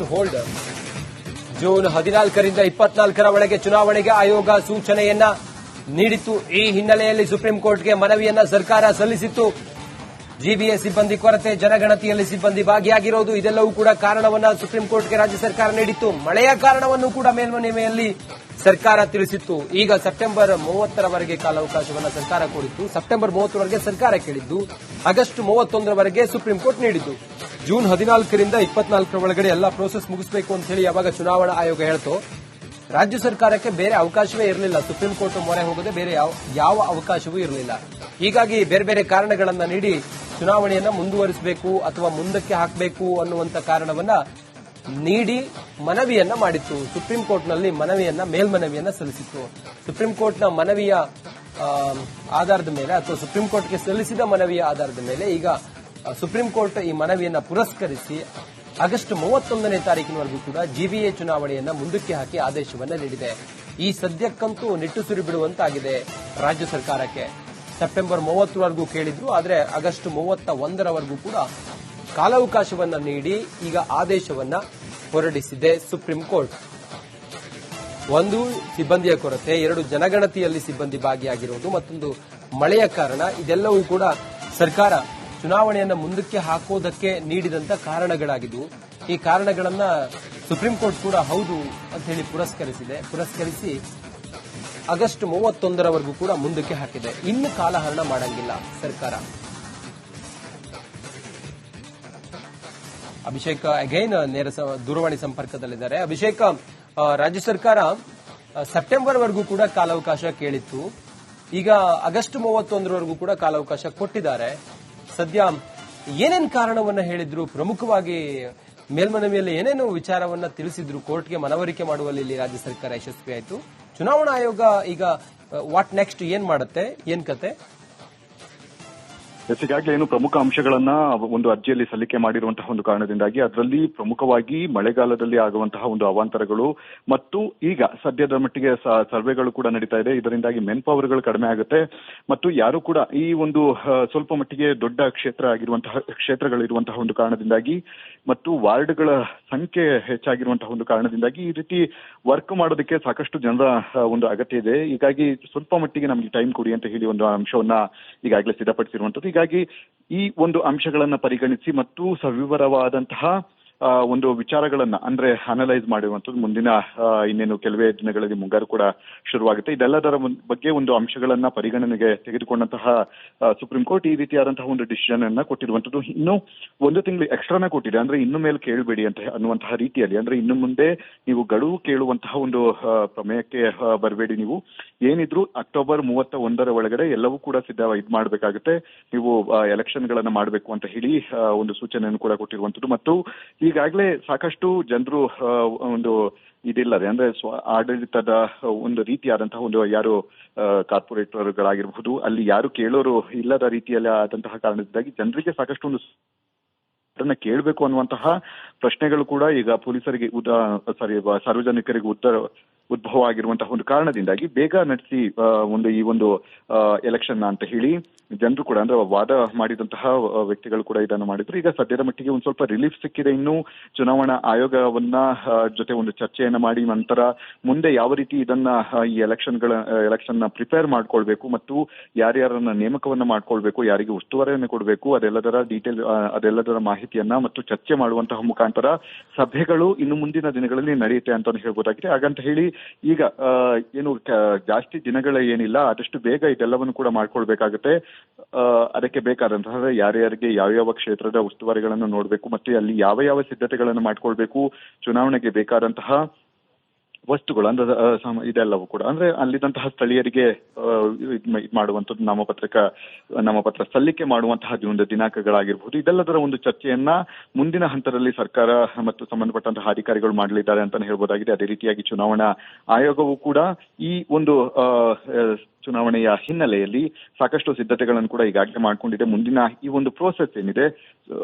Hold June 14ರಿಂದ 24ರ ಒಳಗೆ ಚುನಾವಣೆಗೆ ಆಯೋಗ ಸೂಚನೆಯನ್ನ ನೀಡಿತ್ತು. ಈ ಹಿನ್ನೆಲೆಯಲ್ಲಿ ಸುಪ್ರೀಂ ಕೋರ್ಟ್ಗೆ ಮನವಿಯನ್ನ ಸರ್ಕಾರ ಸಲ್ಲಿಸಿತ್ತು. ಜಿಬಿಎ ಸಿಬ್ಬಂದಿ ಕೊರತೆ, ಜನಗಣತಿಯಲ್ಲಿ ಸಿಬ್ಬಂದಿ ಭಾಗಿಯಾಗಿರೋದು, ಇದೆಲ್ಲವೂ ಕೂಡ ಕಾರಣವನ್ನ ಸುಪ್ರೀಂ ಕೋರ್ಟ್ಗೆ ರಾಜ್ಯ ಸರ್ಕಾರ ನೀಡಿತ್ತು. ಮಳೆಯ ಕಾರಣವನ್ನು ಕೂಡ ಮೇಲ್ಮನವಿಯಲ್ಲಿ ಸರ್ಕಾರ ತಿಳಿಸಿತ್ತು. ಈಗ ಸೆಪ್ಟೆಂಬರ್ 30ರವರೆಗೆ ಕಾಲಾವಕಾಶವನ್ನು ಸರ್ಕಾರ ಕೊಡಿತ್ತು. ಸೆಪ್ಟೆಂಬರ್ 30ರವರೆಗೆ ಸರ್ಕಾರ ಕೇಳಿದ್ದು, ಆಗಸ್ಟ್ 31ರವರೆಗೆ ಸುಪ್ರೀಂ ಕೋರ್ಟ್ ನೀಡಿದ್ದು. ಜೂನ್ 14ರಿಂದ 24ರ ಒಳಗಡೆ ಎಲ್ಲಾ ಪ್ರೋಸೆಸ್ ಮುಗಿಸಬೇಕು ಅಂತ ಹೇಳಿ ಯಾವಾಗ ಚುನಾವಣಾ ಆಯೋಗ ಹೇಳ್ತೋ, ರಾಜ್ಯ ಸರ್ಕಾರಕ್ಕೆ ಬೇರೆ ಅವಕಾಶವೇ ಇರಲಿಲ್ಲ. ಸುಪ್ರೀಂ ಕೋರ್ಟ್ ಮೊರೆ ಹೋಗದೆ ಬೇರೆ ಯಾವ ಅವಕಾಶವೂ ಇರಲಿಲ್ಲ. ಹೀಗಾಗಿ ಬೇರೆ ಬೇರೆ ಕಾರಣಗಳನ್ನ ನೀಡಿ ಚುನಾವಣೆಯನ್ನ ಮುಂದುವರಿಸಬೇಕು ಅಥವಾ ಮುಂದಕ್ಕೆ ಹಾಕಬೇಕು ಅನ್ನುವಂತ ಕಾರಣವನ್ನ ನೀಡಿ ಮನವಿಯನ್ನ ಮಾಡಿತ್ತು. ಸುಪ್ರೀಂ ಕೋರ್ಟ್ನಲ್ಲಿ ಮೇಲ್ಮನವಿಯನ್ನ ಸಲ್ಲಿಸಿತ್ತು. ಸುಪ್ರೀಂ ಕೋರ್ಟ್ನ ಮನವಿಯ ಆಧಾರದ ಮೇಲೆ ಅಥವಾ ಸುಪ್ರೀಂ ಕೋರ್ಟ್ಗೆ ಸಲ್ಲಿಸಿದ ಮನವಿಯ ಆಧಾರದ ಮೇಲೆ ಈಗ ಸುಪ್ರೀಂ ಕೋರ್ಟ್ ಈ ಮನವಿಯನ್ನ ಪುರಸ್ಕರಿಸಿ ಆಗಸ್ಟ್ 31ನೇ ತಾರೀಕಿನವರೆಗೂ ಕೂಡ ಜಿಬಿಎ ಚುನಾವಣೆಯನ್ನ ಮುಂದಕ್ಕೆ ಹಾಕಿ ಆದೇಶವನ್ನ ನೀಡಿದೆ. ಈ ಸದ್ಯಕ್ಕಂತೂ ನಿಟ್ಟುಸಿರು ಬಿಡುವಂತಾಗಿದೆ ರಾಜ್ಯ ಸರ್ಕಾರಕ್ಕೆ. ಸೆಪ್ಟೆಂಬರ್ 30ರವರೆಗೂ ಕೇಳಿದ್ರು, ಆದರೆ ಆಗಸ್ಟ್ 31ರವರೆಗೂ ಕೂಡ ಕಾಲಾವಕಾಶವನ್ನ ನೀಡಿ ಈಗ ಆದೇಶವನ್ನ ಹೊರಡಿಸಿದೆ ಸುಪ್ರೀಂ ಕೋರ್ಟ್. ಒಂದು, ಸಿಬ್ಬಂದಿಯ ಕೊರತೆ, ಎರಡು, ಜನಗಣತಿಯಲ್ಲಿ ಸಿಬ್ಬಂದಿ ಭಾಗಿಯಾಗಿರುವುದು, ಮತ್ತೊಂದು ಮಳೆಯ ಕಾರಣ. ಇದೆಲ್ಲವೂ ಕೂಡ ಸರ್ಕಾರ ಚುನಾವಣೆಯನ್ನ ಮುಂದಕ್ಕೆ ಹಾಕೋದಕ್ಕೆ ನೀಡಿದಂತ ಕಾರಣಗಳಾಗಿದ್ದು, ಈ ಕಾರಣಗಳನ್ನ ಸುಪ್ರೀಂ ಕೋರ್ಟ್ ಕೂಡ ಹೌದು ಅಂತ ಹೇಳಿ ಪುರಸ್ಕರಿಸಿ ಆಗಸ್ಟ್ 31ರವರೆಗೂ ಕೂಡ ಮುಂದಕ್ಕೆ ಹಾಕಿದೆ. ಇನ್ನು ಕಾಲಹರಣ ಮಾಡಂಗಿಲ್ಲ ಸರ್ಕಾರ. ಅಭಿಷೇಕ್ ಅಗೈನ್ ನೇರ ದೂರವಾಣಿ ಸಂಪರ್ಕದಲ್ಲಿದ್ದಾರೆ. ಅಭಿಷೇಕ್, ರಾಜ್ಯ ಸರ್ಕಾರ ಸೆಪ್ಟೆಂಬರ್ವರೆಗೂ ಕೂಡ ಕಾಲಾವಕಾಶ ಕೇಳಿತ್ತು. ಈಗ ಆಗಸ್ಟ್ 31ರವರೆಗೂ ಕೂಡ ಕಾಲಾವಕಾಶ ಕೊಟ್ಟಿದ್ದಾರೆ. ಸದ್ಯ ಏನೇನು ಕಾರಣವನ್ನ ಹೇಳಿದ್ರು? ಪ್ರಮುಖವಾಗಿ ಮೇಲ್ಮನವಿಯಲ್ಲಿ ಏನೇನು ವಿಚಾರವನ್ನ ತಿಳಿಸಿದ್ರು? ಕೋರ್ಟ್ಗೆ ಮನವರಿಕೆ ಮಾಡುವಲ್ಲಿ ಇಲ್ಲಿ ರಾಜ್ಯ ಸರ್ಕಾರ ಯಶಸ್ವಿಯಾಯಿತು. ಚುನಾವಣಾ ಆಯೋಗ ಈಗ ವಾಟ್ ನೆಕ್ಸ್ಟ್ ಏನ್ ಮಾಡುತ್ತೆ, ಏನ್ ಕತೆ? ಈಗಾಗಲೇ ಏನು ಪ್ರಮುಖ ಅಂಶಗಳನ್ನ ಒಂದು ಅರ್ಜಿಯಲ್ಲಿ ಸಲ್ಲಿಕೆ ಮಾಡಿರುವಂತಹ ಒಂದು ಕಾರಣದಿಂದಾಗಿ ಅದರಲ್ಲಿ ಪ್ರಮುಖವಾಗಿ ಮಳೆಗಾಲದಲ್ಲಿ ಆಗುವಂತಹ ಒಂದು ಅವಾಂತರಗಳು ಮತ್ತು ಈಗ ಸದ್ಯದ ಮಟ್ಟಿಗೆ ಸರ್ವೆಗಳು ಕೂಡ ನಡೀತಾ ಇದೆ. ಇದರಿಂದಾಗಿ ಮೆನ್ ಪವರ್ಗಳು ಕಡಿಮೆ ಆಗುತ್ತೆ ಮತ್ತು ಯಾರು ಕೂಡ ಈ ಒಂದು ಸ್ವಲ್ಪ ಮಟ್ಟಿಗೆ ದೊಡ್ಡ ಕ್ಷೇತ್ರಗಳಿರುವಂತಹ ಒಂದು ಕಾರಣದಿಂದಾಗಿ ಮತ್ತು ವಾರ್ಡ್ಗಳ ಸಂಖ್ಯೆ ಹೆಚ್ಚಾಗಿರುವಂತಹ ಒಂದು ಕಾರಣದಿಂದಾಗಿ ಈ ರೀತಿ ವರ್ಕ್ ಮಾಡೋದಕ್ಕೆ ಸಾಕಷ್ಟು ಜನರ ಒಂದು ಅಗತ್ಯ ಇದೆ. ಹೀಗಾಗಿ ಸ್ವಲ್ಪ ಮಟ್ಟಿಗೆ ನಮಗೆ ಟೈಮ್ ಕೊಡಿ ಅಂತ ಹೇಳಿ ಒಂದು ಅಂಶವನ್ನ ಈಗಾಗಲೇ ಸಿದ್ಧಪಡಿಸಿರುವಂತದ್ದು. ಹೀಗಾಗಿ ಈ ಒಂದು ಅಂಶಗಳನ್ನ ಪರಿಗಣಿಸಿ ಮತ್ತು ಸವಿವರವಾದಂತಹ ಒಂದು ವಿಚಾರಗಳನ್ನ ಅಂದ್ರೆ ಅನಲೈಸ್ ಮಾಡಿರುವಂತದ್ದು. ಮುಂದಿನ ಇನ್ನೇನು ಕೆಲವೇ ದಿನಗಳಲ್ಲಿ ಮುಂಗಾರು ಕೂಡ ಶುರುವಾಗುತ್ತೆ. ಇದೆಲ್ಲದರ ಬಗ್ಗೆ ಒಂದು ಅಂಶಗಳನ್ನ ಪರಿಗಣನೆಗೆ ತೆಗೆದುಕೊಂಡಂತಹ ಸುಪ್ರೀಂ ಕೋರ್ಟ್ ಈ ರೀತಿಯಾದಂತಹ ಒಂದು ಡಿಸಿಷನ್ ಅನ್ನ ಕೊಟ್ಟಿರುವಂತದ್ದು. ಇನ್ನು ಒಂದು ತಿಂಗಳು ಎಕ್ಸ್ಟ್ರಾನ ಕೊಟ್ಟಿದೆ. ಅಂದ್ರೆ ಇನ್ನು ಮೇಲೆ ಕೇಳಬೇಡಿ ಅಂತ ಅನ್ನುವಂತಹ ರೀತಿಯಲ್ಲಿ, ಅಂದ್ರೆ ಇನ್ನು ಮುಂದೆ ನೀವು ಗಡುವು ಕೇಳುವಂತಹ ಒಂದು ಪ್ರಮೇಯಕ್ಕೆ ಬರಬೇಡಿ. ನೀವು ಏನಿದ್ರು ಅಕ್ಟೋಬರ್ 31ರ ಒಳಗಡೆ ಎಲ್ಲವೂ ಕೂಡ ಇದು ಮಾಡಬೇಕಾಗುತ್ತೆ. ನೀವು ಎಲೆಕ್ಷನ್ ಗಳನ್ನ ಮಾಡಬೇಕು ಅಂತ ಹೇಳಿ ಒಂದು ಸೂಚನೆಯನ್ನು ಕೂಡ ಕೊಟ್ಟಿರುವಂತದ್ದು. ಮತ್ತು ಈಗಾಗಲೇ ಸಾಕಷ್ಟು ಜನರು ಒಂದು ಇದಿಲ್ಲದೆ ಅಂದ್ರೆ ಆಡಳಿತದ ಒಂದು ರೀತಿಯಾದಂತಹ ಒಂದು ಯಾರು ಕಾರ್ಪೊರೇಟರ್ಗಳಾಗಿರಬಹುದು, ಅಲ್ಲಿ ಯಾರು ಕೇಳೋರು ಇಲ್ಲದ ರೀತಿಯಲ್ಲಿ ಆದಂತಹ ಕಾರಣದಿಂದಾಗಿ ಜನರಿಗೆ ಸಾಕಷ್ಟು ಒಂದು ಕೇಳಬೇಕು ಅನ್ನುವಂತಹ ಪ್ರಶ್ನೆಗಳು ಕೂಡ ಈಗ ಪೊಲೀಸರಿಗೆ ಸಾರ್ವಜನಿಕರಿಗೆ ಉದ್ಭವ ಆಗಿರುವಂತಹ ಒಂದು ಕಾರಣದಿಂದಾಗಿ ಬೇಗ ನಡೆಸಿ ಈ ಒಂದು ಎಲೆಕ್ಷನ್ ಅಂತ ಹೇಳಿ ಜನರು ಕೂಡ ಅಂದ್ರೆ ವಾದ ಮಾಡಿದಂತಹ ವ್ಯಕ್ತಿಗಳು ಕೂಡ ಇದನ್ನು ಮಾಡಿದ್ರು. ಈಗ ಸದ್ಯದ ಮಟ್ಟಿಗೆ ಒಂದು ಸ್ವಲ್ಪ ರಿಲೀಫ್ ಸಿಕ್ಕಿದೆ. ಇನ್ನು ಚುನಾವಣಾ ಆಯೋಗವನ್ನ ಜೊತೆ ಒಂದು ಚರ್ಚೆಯನ್ನ ಮಾಡಿ ನಂತರ ಮುಂದೆ ಯಾವ ರೀತಿ ಇದನ್ನ ಈ ಎಲೆಕ್ಷನ್ ನ ಪ್ರಿಪೇರ್ ಮಾಡ್ಕೊಳ್ಬೇಕು ಮತ್ತು ಯಾರ್ಯಾರನ್ನ ನೇಮಕವನ್ನ ಮಾಡ್ಕೊಳ್ಬೇಕು, ಯಾರಿಗೆ ಉಸ್ತುವಾರಿಯನ್ನು ಕೊಡಬೇಕು, ಅದೆಲ್ಲದರ ಮಾಹಿತಿಯನ್ನ ಮತ್ತು ಚರ್ಚೆ ಮಾಡುವಂತಹ ಮುಖಾಂತರ ಸಭೆಗಳು ಇನ್ನು ಮುಂದಿನ ದಿನಗಳಲ್ಲಿ ನಡೆಯುತ್ತೆ ಅಂತ ಹೇಳ್ಬೋದಾಗಿದೆ. ಹಾಗಂತ ಹೇಳಿ ಈಗ ಏನು ಜಾಸ್ತಿ ದಿನಗಳ ಏನಿಲ್ಲ, ಆದಷ್ಟು ಬೇಗ ಇದೆಲ್ಲವನ್ನು ಕೂಡ ಮಾಡ್ಕೊಳ್ಬೇಕಾಗುತ್ತೆ. ಅದಕ್ಕೆ ಬೇಕಾದಂತಹ ಯಾರ್ಯಾರಿಗೆ ಯಾವ್ಯಾವ ಕ್ಷೇತ್ರದ ಉಸ್ತುವಾರಿಗಳನ್ನು ನೋಡಬೇಕು ಮತ್ತು ಅಲ್ಲಿ ಯಾವ ಸಿದ್ಧತೆಗಳನ್ನು ಮಾಡ್ಕೊಳ್ಬೇಕು, ಚುನಾವಣೆಗೆ ಬೇಕಾದಂತಹ ವಸ್ತುಗಳು ಅಂದ್ರೆ ಇದೆಲ್ಲವೂ ಕೂಡ ಅಂದ್ರೆ ಅಲ್ಲಿದ್ದಂತಹ ಸ್ಥಳೀಯರಿಗೆ ಮಾಡುವಂಥದ್ದು ನಾಮಪತ್ರ ಸಲ್ಲಿಕೆ ಮಾಡುವಂತಹ ಒಂದು ದಿನಾಂಕಗಳಾಗಿರ್ಬಹುದು. ಇದೆಲ್ಲದರ ಒಂದು ಚರ್ಚೆಯನ್ನ ಮುಂದಿನ ಹಂತದಲ್ಲಿ ಸರ್ಕಾರ ಮತ್ತು ಸಂಬಂಧಪಟ್ಟಂತಹ ಅಧಿಕಾರಿಗಳು ಮಾಡಲಿದ್ದಾರೆ ಅಂತಾನೆ ಹೇಳ್ಬೋದಾಗಿದೆ. ಅದೇ ರೀತಿಯಾಗಿ ಚುನಾವಣಾ ಆಯೋಗವು ಕೂಡ ಈ ಒಂದು ಚುನಾವಣೆಯ ಹಿನ್ನೆಲೆಯಲ್ಲಿ ಸಾಕಷ್ಟು ಸಿದ್ಧತೆಗಳನ್ನು ಕೂಡ ಈಗಾಗಲೇ ಮಾಡಿಕೊಂಡಿದೆ. ಮುಂದಿನ ಈ ಒಂದು ಪ್ರೋಸೆಸ್ ಏನಿದೆ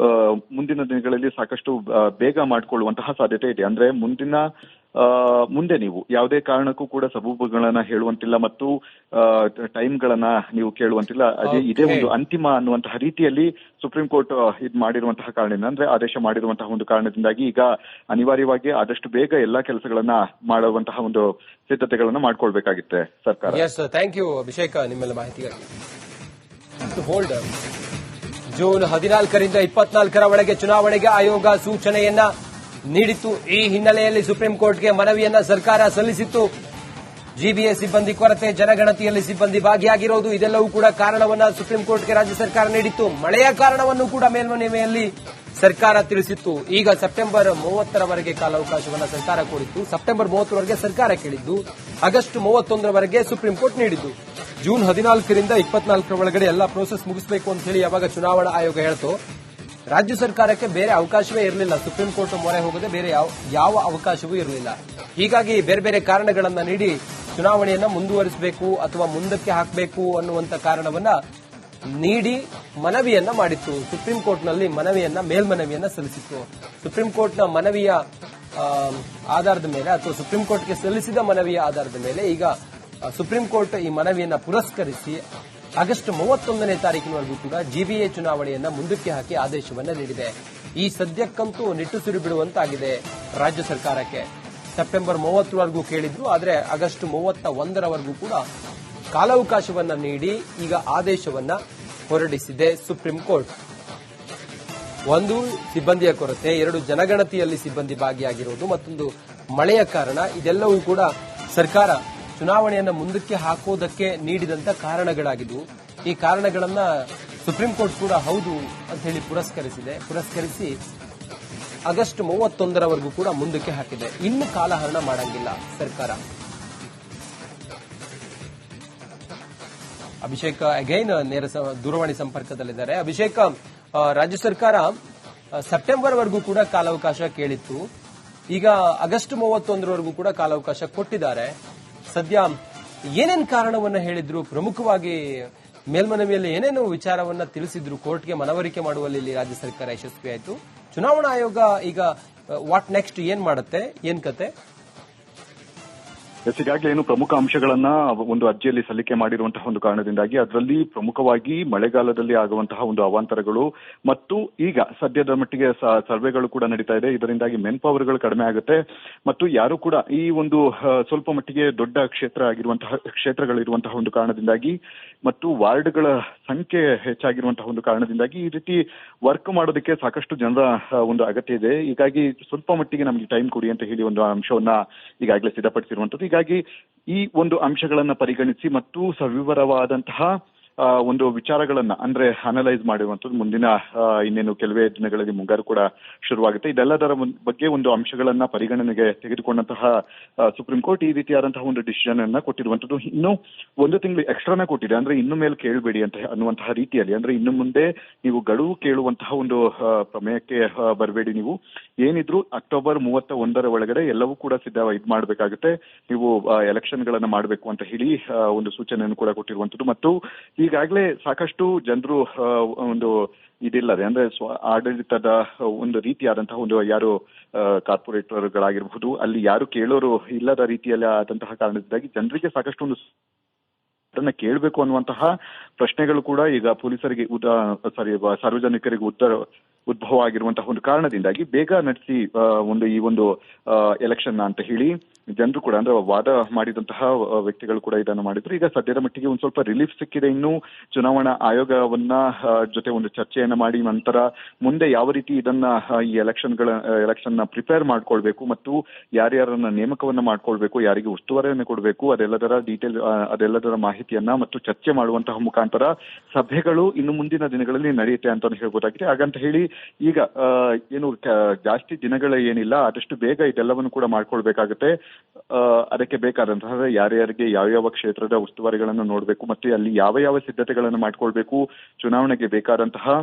ಮುಂದಿನ ದಿನಗಳಲ್ಲಿ ಸಾಕಷ್ಟು ಬೇಗ ಮಾಡಿಕೊಳ್ಳುವಂತಹ ಸಾಧ್ಯತೆ ಇದೆ. ಅಂದ್ರೆ ಮುಂದಿನ ಮುಂದೆ ನೀವು ಯಾವುದೇ ಕಾರಣಕ್ಕೂ ಕೂಡ ಸಬೂಬುಗಳನ್ನ ಹೇಳುವಂತಿಲ್ಲ ಮತ್ತು ಟೈಮ್ಗಳನ್ನ ನೀವು ಕೇಳುವಂತಿಲ್ಲ. ಇದೇ ಒಂದು ಅಂತಿಮ ಅನ್ನುವಂತಹ ರೀತಿಯಲ್ಲಿ ಸುಪ್ರೀಂ ಕೋರ್ಟ್ ಇದು ಮಾಡಿರುವಂತಹ ಕಾರಣದಿಂದ, ಅಂದ್ರೆ ಆದೇಶ ಮಾಡಿರುವಂತಹ ಒಂದು ಕಾರಣದಿಂದಾಗಿ ಈಗ ಅನಿವಾರ್ಯವಾಗಿ ಆದಷ್ಟು ಬೇಗ ಎಲ್ಲಾ ಕೆಲಸಗಳನ್ನ ಮಾಡುವಂತಹ ಒಂದು ಸಿದ್ಧತೆಗಳನ್ನ ಮಾಡ್ಕೊಳ್ಬೇಕಾಗಿತ್ತೆ ಸರ್ಕಾರ. ಎಸ್, ಥ್ಯಾಂಕ್ ಯು ಅಭಿಷೇಕ್ ನಿಮ್ಮೆಲ್ಲ ಮಾಹಿತಿಗಾಗಿ. ಹೋಲ್ಡ್ ಜೂನ್ 14ರಿಂದ 24ರ ಒಳಗೆ ಚುನಾವಣೆಗೆ ಆಯೋಗ ಸೂಚನೆಯನ್ನ ನೀಡಿತ್ತು. ಈ ಹಿನ್ನೆಲೆಯಲ್ಲಿ ಸುಪ್ರೀಂ ಕೋರ್ಟ್ಗೆ ಮನವಿಯನ್ನ ಸರ್ಕಾರ ಸಲ್ಲಿಸಿತ್ತು. ಜಿಬಿಎ ಸಿಬ್ಬಂದಿ ಕೊರತೆ, ಜನಗಣತಿಯಲ್ಲಿ ಸಿಬ್ಬಂದಿ ಭಾಗಿಯಾಗಿರೋದು, ಇದೆಲ್ಲವೂ ಕೂಡ ಕಾರಣವನ್ನ ಸುಪ್ರೀಂ ಕೋರ್ಟ್ಗೆ ರಾಜ್ಯ ಸರ್ಕಾರ ನೀಡಿತ್ತು. ಮಳೆಯ ಕಾರಣವನ್ನು ಕೂಡ ಮೇಲ್ಮನವಿಯಲ್ಲಿ ಸರ್ಕಾರ ತಿಳಿಸಿತ್ತು. ಈಗ ಸೆಪ್ಟೆಂಬರ್ 30ರವರೆಗೆ ಕಾಲಾವಕಾಶವನ್ನು ಸರ್ಕಾರ ಕೋರಿತ್ತು. ಸೆಪ್ಟೆಂಬರ್ 30ರವರೆಗೆ ಸರ್ಕಾರ ಕೇಳಿದ್ದು, ಆಗಸ್ಟ್ 31ರವರೆಗೆ ಸುಪ್ರೀಂ ಕೋರ್ಟ್ ನೀಡಿದ್ದು. ಜೂನ್ 14ರಿಂದ 24ರ ಒಳಗಡೆ ಎಲ್ಲಾ ಪ್ರೋಸೆಸ್ ಮುಗಿಸಬೇಕು ಅಂತ ಹೇಳಿ ಯಾವಾಗ ಚುನಾವಣಾ ಆಯೋಗ ಹೇಳ್ತು, ರಾಜ್ಯ ಸರ್ಕಾರಕ್ಕೆ ಬೇರೆ ಅವಕಾಶವೇ ಇರಲಿಲ್ಲ. ಸುಪ್ರೀಂ ಕೋರ್ಟ್ ಮೊರೆ ಹೋಗದೆ ಬೇರೆ ಯಾವ ಅವಕಾಶವೂ ಇರಲಿಲ್ಲ. ಹೀಗಾಗಿ ಬೇರೆ ಬೇರೆ ಕಾರಣಗಳನ್ನ ನೀಡಿ ಚುನಾವಣೆಯನ್ನ ಮುಂದುವರಿಸಬೇಕು ಅಥವಾ ಮುಂದಕ್ಕೆ ಹಾಕಬೇಕು ಅನ್ನುವಂತ ಕಾರಣವನ್ನ ನೀಡಿ ಮನವಿಯನ್ನ ಮಾಡಿತ್ತು. ಸುಪ್ರೀಂ ಕೋರ್ಟ್ನಲ್ಲಿ ಮೇಲ್ಮನವಿಯನ್ನ ಸಲ್ಲಿಸಿತ್ತು. ಸುಪ್ರೀಂ ಕೋರ್ಟ್ನ ಮನವಿಯ ಆಧಾರದ ಮೇಲೆ ಅಥವಾ ಸುಪ್ರೀಂ ಕೋರ್ಟ್ಗೆ ಸಲ್ಲಿಸಿದ ಮನವಿಯ ಆಧಾರದ ಮೇಲೆ ಈಗ ಸುಪ್ರೀಂ ಕೋರ್ಟ್ ಈ ಮನವಿಯನ್ನ ಪುರಸ್ಕರಿಸಿ ಆಗಸ್ಟ್ 31ನೇ ತಾರೀಕಿನವರೆಗೂ ಕೂಡ ಜಿಬಿಎ ಚುನಾವಣೆಯನ್ನ ಮುಂದಕ್ಕೆ ಹಾಕಿ ಆದೇಶವನ್ನ ನೀಡಿದೆ. ಈ ಸದ್ಯಕ್ಕಂತೂ ನಿಟ್ಟುಸಿರು ಬಿಡುವಂತಾಗಿದೆ ರಾಜ್ಯ ಸರ್ಕಾರಕ್ಕೆ. ಸೆಪ್ಟೆಂಬರ್ 30ರವರೆಗೂ ಕೇಳಿದ್ರು, ಆದರೆ ಆಗಸ್ಟ್ 31ರವರೆಗೂ ಕೂಡ ಕಾಲಾವಕಾಶವನ್ನ ನೀಡಿ ಈಗ ಆದೇಶವನ್ನ ಹೊರಡಿಸಿದೆ ಸುಪ್ರೀಂ ಕೋರ್ಟ್. ಒಂದು, ಸಿಬ್ಬಂದಿಯ ಕೊರತೆ, 2 ಜನಗಣತಿಯಲ್ಲಿ ಸಿಬ್ಬಂದಿ ಭಾಗಿಯಾಗಿರುವುದು, ಮತ್ತೊಂದು ಮಳೆಯ ಕಾರಣ. ಇದೆಲ್ಲವೂ ಕೂಡ ಸರ್ಕಾರ ಚುನಾವಣೆಯನ್ನ ಮುಂದಕ್ಕೆ ಹಾಕೋದಕ್ಕೆ ನೀಡಿದಂತ ಕಾರಣಗಳಾಗಿದ್ದು, ಈ ಕಾರಣಗಳನ್ನ ಸುಪ್ರೀಂ ಕೋರ್ಟ್ ಕೂಡ ಹೌದು ಅಂತ ಹೇಳಿ ಪುರಸ್ಕರಿಸಿ ಆಗಸ್ಟ್ 31ರವರೆಗೂ ಕೂಡ ಮುಂದಕ್ಕೆ ಹಾಕಿದೆ. ಇನ್ನು ಕಾಲಹರಣ ಮಾಡಂಗಿಲ್ಲ ಸರ್ಕಾರ. ಅಭಿಷೇಕ್ ಅಗೈನ್ ನೇರ ದೂರವಾಣಿ ಸಂಪರ್ಕದಲ್ಲಿದ್ದಾರೆ. ಅಭಿಷೇಕ್, ರಾಜ್ಯ ಸರ್ಕಾರ ಸೆಪ್ಟೆಂಬರ್ವರೆಗೂ ಕೂಡ ಕಾಲಾವಕಾಶ ಕೇಳಿತ್ತು. ಈಗ ಆಗಸ್ಟ್ 31ರವರೆಗೂ ಕೂಡ ಕಾಲಾವಕಾಶ ಕೊಟ್ಟಿದ್ದಾರೆ. ಸದ್ಯ ಏನೇನು ಕಾರಣವನ್ನ ಹೇಳಿದ್ರು, ಪ್ರಮುಖವಾಗಿ ಮೇಲ್ಮನವಿಯಲ್ಲಿ ಏನೇನು ವಿಚಾರವನ್ನ ತಿಳಿಸಿದ್ರು, ಕೋರ್ಟ್ಗೆ ಮನವರಿಕೆ ಮಾಡುವಲ್ಲಿ ರಾಜ್ಯ ಸರ್ಕಾರ ಯಶಸ್ವಿಯಾಯಿತು. ಚುನಾವಣಾ ಆಯೋಗ ಈಗ ವಾಟ್ ನೆಕ್ಸ್ಟ್ ಏನ್ ಮಾಡುತ್ತೆ, ಏನ್ ಕತೆ? ಈಗಾಗಲೇ ಏನು ಪ್ರಮುಖ ಅಂಶಗಳನ್ನ ಒಂದು ಅರ್ಜಿಯಲ್ಲಿ ಸಲ್ಲಿಕೆ ಮಾಡಿರುವಂತಹ ಒಂದು ಕಾರಣದಿಂದಾಗಿ ಅದರಲ್ಲಿ ಪ್ರಮುಖವಾಗಿ ಮಳೆಗಾಲದಲ್ಲಿ ಆಗುವಂತಹ ಒಂದು ಅವಾಂತರಗಳು ಮತ್ತು ಈಗ ಸದ್ಯದ ಮಟ್ಟಿಗೆ ಸರ್ವೆಗಳು ಕೂಡ ನಡೀತಾ ಇದೆ. ಇದರಿಂದಾಗಿ ಮೆನ್ ಪವರ್ಗಳು ಕಡಿಮೆ ಆಗುತ್ತೆ ಮತ್ತು ಯಾರು ಕೂಡ ಈ ಒಂದು ಸ್ವಲ್ಪ ಮಟ್ಟಿಗೆ ದೊಡ್ಡ ಕ್ಷೇತ್ರಗಳಿರುವಂತಹ ಒಂದು ಕಾರಣದಿಂದಾಗಿ ಮತ್ತು ವಾರ್ಡ್ಗಳ ಸಂಖ್ಯೆ ಹೆಚ್ಚಾಗಿರುವಂತಹ ಒಂದು ಕಾರಣದಿಂದಾಗಿ ಈ ರೀತಿ ವರ್ಕ್ ಮಾಡೋದಕ್ಕೆ ಸಾಕಷ್ಟು ಜನರ ಒಂದು ಅಗತ್ಯ ಇದೆ. ಹೀಗಾಗಿ ಸ್ವಲ್ಪ ಮಟ್ಟಿಗೆ ನಮಗೆ ಟೈಮ್ ಕೊಡಿ ಅಂತ ಹೇಳಿ ಒಂದು ಅಂಶವನ್ನ ಈಗಾಗಲೇ ಸಿದ್ಧಪಡಿಸಿರುವಂತದ್ದು. ಹೀಗಾಗಿ ಈ ಒಂದು ಅಂಶಗಳನ್ನ ಪರಿಗಣಿಸಿ ಮತ್ತು ಸವಿವರವಾದಂತಹ ಒಂದು ವಿಚಾರಗಳನ್ನ ಅಂದ್ರೆ ಅನಲೈಸ್ ಮಾಡಿರುವಂತದ್ದು. ಮುಂದಿನ ಇನ್ನೇನು ಕೆಲವೇ ದಿನಗಳಲ್ಲಿ ಮುಂಗಾರು ಕೂಡ ಶುರುವಾಗುತ್ತೆ. ಇದೆಲ್ಲದರ ಬಗ್ಗೆ ಒಂದು ಅಂಶಗಳನ್ನ ಪರಿಗಣನೆಗೆ ತೆಗೆದುಕೊಂಡಂತಹ ಸುಪ್ರೀಂ ಕೋರ್ಟ್ ಈ ರೀತಿಯಾದಂತಹ ಒಂದು ಡಿಸಿಷನ್ ಅನ್ನ ಕೊಟ್ಟಿರುವಂತದ್ದು. ಇನ್ನು 1 ತಿಂಗಳು ಎಕ್ಸ್ಟ್ರಾನ ಕೊಟ್ಟಿದೆ. ಅಂದ್ರೆ ಇನ್ನು ಮೇಲೆ ಕೇಳಬೇಡಿ ಅಂತ ಅನ್ನುವಂತಹ ರೀತಿಯಲ್ಲಿ, ಅಂದ್ರೆ ಇನ್ನು ಮುಂದೆ ನೀವು ಗಡುವು ಕೇಳುವಂತಹ ಒಂದು ಪ್ರಮೇಯಕ್ಕೆ ಬರಬೇಡಿ. ನೀವು ಏನಿದ್ರು ಅಕ್ಟೋಬರ್ 31ರ ಒಳಗಡೆ ಎಲ್ಲವೂ ಕೂಡ ಇದು ಮಾಡಬೇಕಾಗುತ್ತೆ. ನೀವು ಎಲೆಕ್ಷನ್ ಗಳನ್ನ ಮಾಡಬೇಕು ಅಂತ ಹೇಳಿ ಒಂದು ಸೂಚನೆಯನ್ನು ಕೂಡ ಕೊಟ್ಟಿರುವಂತದ್ದು. ಮತ್ತು ಈಗಾಗಲೇ ಸಾಕಷ್ಟು ಜನರು ಒಂದು ಇದಿಲ್ಲದೆ ಅಂದ್ರೆ ಆಡಳಿತದ ಒಂದು ರೀತಿಯಾದಂತಹ ಒಂದು ಯಾರು ಕಾರ್ಪೊರೇಟರ್ಗಳಾಗಿರಬಹುದು, ಅಲ್ಲಿ ಯಾರು ಕೇಳೋರು ಇಲ್ಲದ ರೀತಿಯಲ್ಲಿ ಆದಂತಹ ಕಾರಣದಿಂದಾಗಿ ಜನರಿಗೆ ಸಾಕಷ್ಟು ಒಂದು ಕೇಳಬೇಕು ಅನ್ನುವಂತಹ ಪ್ರಶ್ನೆಗಳು ಕೂಡ ಈಗ ಪೊಲೀಸರಿಗೆ ಸಾರ್ವಜನಿಕರಿಗೆ ಉದ್ಭವ ಆಗಿರುವಂತಹ ಒಂದು ಕಾರಣದಿಂದಾಗಿ ಬೇಗ ನಡೆಸಿ ಈ ಒಂದು ಎಲೆಕ್ಷನ್ ಅಂತ ಹೇಳಿ ಜನರು ಕೂಡ ಅಂದ್ರೆ ವಾದ ಮಾಡಿದಂತಹ ವ್ಯಕ್ತಿಗಳು ಕೂಡ ಇದನ್ನು ಮಾಡಿದ್ರು. ಈಗ ಸದ್ಯದ ಮಟ್ಟಿಗೆ ಒಂದ್ ಸ್ವಲ್ಪ ರಿಲೀಫ್ ಸಿಕ್ಕಿದೆ. ಇನ್ನು ಚುನಾವಣಾ ಆಯೋಗವನ್ನ ಜೊತೆ ಒಂದು ಚರ್ಚೆಯನ್ನ ಮಾಡಿ ನಂತರ ಮುಂದೆ ಯಾವ ರೀತಿ ಇದನ್ನ ಈ ಎಲೆಕ್ಷನ್ ನ ಪ್ರಿಪೇರ್ ಮಾಡ್ಕೊಳ್ಬೇಕು ಮತ್ತು ಯಾರ್ಯಾರನ್ನ ನೇಮಕವನ್ನ ಮಾಡ್ಕೊಳ್ಬೇಕು, ಯಾರಿಗೆ ಉಸ್ತುವಾರಿಯನ್ನು ಕೊಡಬೇಕು, ಅದೆಲ್ಲದರ ಮಾಹಿತಿಯನ್ನ ಮತ್ತು ಚರ್ಚೆ ಮಾಡುವಂತಹ ಮುಖಾಂತರ ಸಭೆಗಳು ಇನ್ನು ಮುಂದಿನ ದಿನಗಳಲ್ಲಿ ನಡೆಯುತ್ತೆ ಅಂತ ಹೇಳ್ಬೋದಾಗಿದೆ. ಹಾಗಂತ ಹೇಳಿ ಈಗ ಏನು ಜಾಸ್ತಿ ದಿನಗಳ ಏನಿಲ್ಲ, ಆದಷ್ಟು ಬೇಗ ಇದೆಲ್ಲವನ್ನು ಕೂಡ ಮಾಡ್ಕೊಳ್ಬೇಕಾಗುತ್ತೆ. ಅದಕ್ಕೆ ಬೇಕಾದಂತಹ ಯಾರ್ಯಾರಿಗೆ ಯಾವ ಕ್ಷೇತ್ರದ ಉಸ್ತುವಾರಿಗಳನ್ನು ನೋಡಬೇಕು ಮತ್ತು ಅಲ್ಲಿ ಯಾವ ಸಿದ್ಧತೆಗಳನ್ನು ಮಾಡ್ಕೊಳ್ಬೇಕು, ಚುನಾವಣೆಗೆ ಬೇಕಾದಂತಹ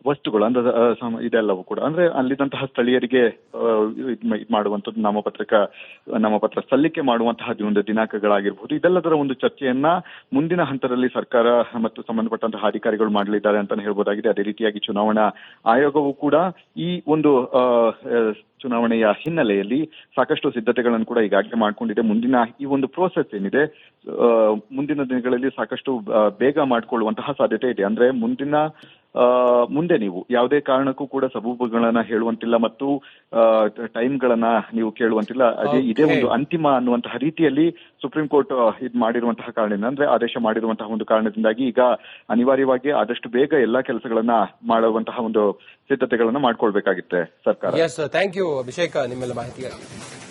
ವಸ್ತುಗಳು ಅಂದ್ರೆ ಇದೆಲ್ಲವೂ ಕೂಡ ಅಂದ್ರೆ ಅಲ್ಲಿದ್ದಂತಹ ಸ್ಥಳೀಯರಿಗೆ ಮಾಡುವಂಥದ್ದು ನಾಮಪತ್ರ ಸಲ್ಲಿಕೆ ಮಾಡುವಂತಹ ಒಂದು ದಿನಾಂಕಗಳಾಗಿರ್ಬಹುದು. ಇದೆಲ್ಲದರ ಒಂದು ಚರ್ಚೆಯನ್ನ ಮುಂದಿನ ಹಂತದಲ್ಲಿ ಸರ್ಕಾರ ಮತ್ತು ಸಂಬಂಧಪಟ್ಟಂತಹ ಅಧಿಕಾರಿಗಳು ಮಾಡಲಿದ್ದಾರೆ ಅಂತಾನೆ ಹೇಳ್ಬೋದಾಗಿದೆ. ಅದೇ ರೀತಿಯಾಗಿ ಚುನಾವಣಾ ಆಯೋಗವು ಕೂಡ ಈ ಒಂದು ಚುನಾವಣೆಯ ಹಿನ್ನೆಲೆಯಲ್ಲಿ ಸಾಕಷ್ಟು ಸಿದ್ಧತೆಗಳನ್ನು ಕೂಡ ಈಗಾಗಲೇ ಮಾಡಿಕೊಂಡಿದೆ. ಮುಂದಿನ ಈ ಒಂದು ಪ್ರೋಸೆಸ್ ಏನಿದೆ ಮುಂದಿನ ದಿನಗಳಲ್ಲಿ ಸಾಕಷ್ಟು ಬೇಗ ಮಾಡಿಕೊಳ್ಳುವಂತಹ ಸಾಧ್ಯತೆ ಇದೆ. ಅಂದ್ರೆ ಮುಂದೆ ನೀವು ಯಾವುದೇ ಕಾರಣಕ್ಕೂ ಕೂಡ ಸಬೂಬುಗಳನ್ನ ಹೇಳುವಂತಿಲ್ಲ ಮತ್ತು ಟೈಮ್ಗಳನ್ನ ನೀವು ಕೇಳುವಂತಿಲ್ಲ. ಇದೇ ಒಂದು ಅಂತಿಮ ಅನ್ನುವಂತಹ ರೀತಿಯಲ್ಲಿ ಸುಪ್ರೀಂ ಕೋರ್ಟ್ ಇದು ಮಾಡಿರುವಂತಹ ಕಾರಣದಿಂದ, ಅಂದ್ರೆ ಆದೇಶ ಮಾಡಿರುವಂತಹ ಒಂದು ಕಾರಣದಿಂದಾಗಿ ಈಗ ಅನಿವಾರ್ಯವಾಗಿ ಆದಷ್ಟು ಬೇಗ ಎಲ್ಲಾ ಕೆಲಸಗಳನ್ನ ಮಾಡುವಂತಹ ಒಂದು ಸಿದ್ಧತೆಗಳನ್ನ ಮಾಡ್ಕೊಳ್ಬೇಕಾಗಿತ್ತೆ ಸರ್ಕಾರ. ಥ್ಯಾಂಕ್ ಯು ಅಭಿಷೇಕ್ ನಿಮ್ಮೆಲ್ಲ ಮಾಹಿತಿಗಾಗಿ.